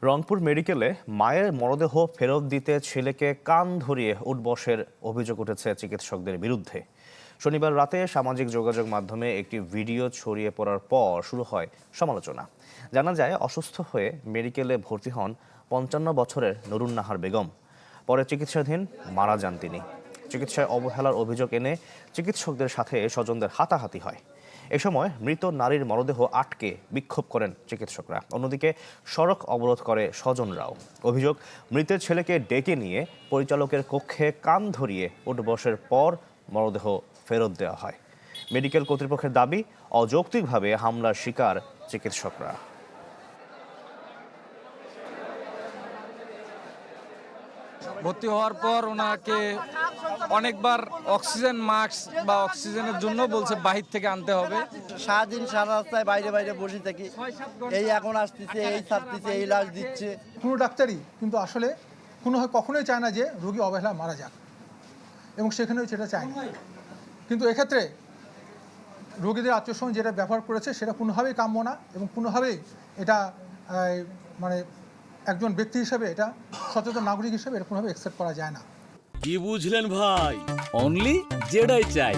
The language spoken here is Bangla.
রংপুর মেডিকেলে মায়ের মরদেহ ফেরত দিতে ছেলেকে কান ধরিয়ে উঠবসের অভিযোগ উঠেছে চিকিৎসকদের বিরুদ্ধে। শনিবার রাতে সামাজিক যোগাযোগ মাধ্যমে একটি ভিডিও ছড়িয়ে পড়ার পর শুরু হয় সমালোচনা। জানা যায়, অসুস্থ হয়ে মেডিকেলে ভর্তি হন ৫৫ বছরের নুরুন নাহার বেগম। পরে চিকিৎসাধীন মারা যান তিনি। চিকিৎসায় অবহেলার অভিযোগ এনে চিকিৎসকদের সাথে স্বজনদের হাতাহাতি হয়। এ সময় মৃত নারীর মরদেহ আটকে বিক্ষোভ করেন চিকিৎসকরা। অন্যদিকে সড়ক অবরোধ করে স্বজনরাও। অভিযোগ, মৃতের ছেলেকে ডেকে নিয়ে পরিচালকের কক্ষে কান ধরিয়ে উঠবসের পর মরদেহ ফেরত দেওয়া হয়। মেডিকেল কর্তৃপক্ষের দাবি, অযৌক্তিকভাবে হামলার শিকার চিকিৎসকরা। ভর্তি হওয়ার পর ওনাকে অনেকবার অক্সিজেন মাস্ক বা অক্সিজেনের জন্য বলছে বাহির থেকে আনতে হবে। সারাদিন সারা রাস্তায় বাইরে বাইরে বসে থাকি, এই এখন আসতেছে, এই ছাড়তেছে, এই লাশ দিচ্ছে। কোনো ডাক্তারই কিন্তু আসলে কখনোই চায় না যে রোগী অবহেলায় মারা যাক, এবং সেখানেও সেটা চায় না। কিন্তু এক্ষেত্রে রোগীদের আত্মীয়স্বজন যেটা ব্যবহার করেছে সেটা কোনোভাবেই কাম্য না, এবং কোনোভাবেই এটা মানে একজন ব্যক্তি হিসেবে, এটা সচেতন নাগরিক হিসেবে এটা কোনোভাবে অ্যাকসেপ্ট করা যায় না। কি বুঝলেন ভাই? অনলি যেটাই চাই।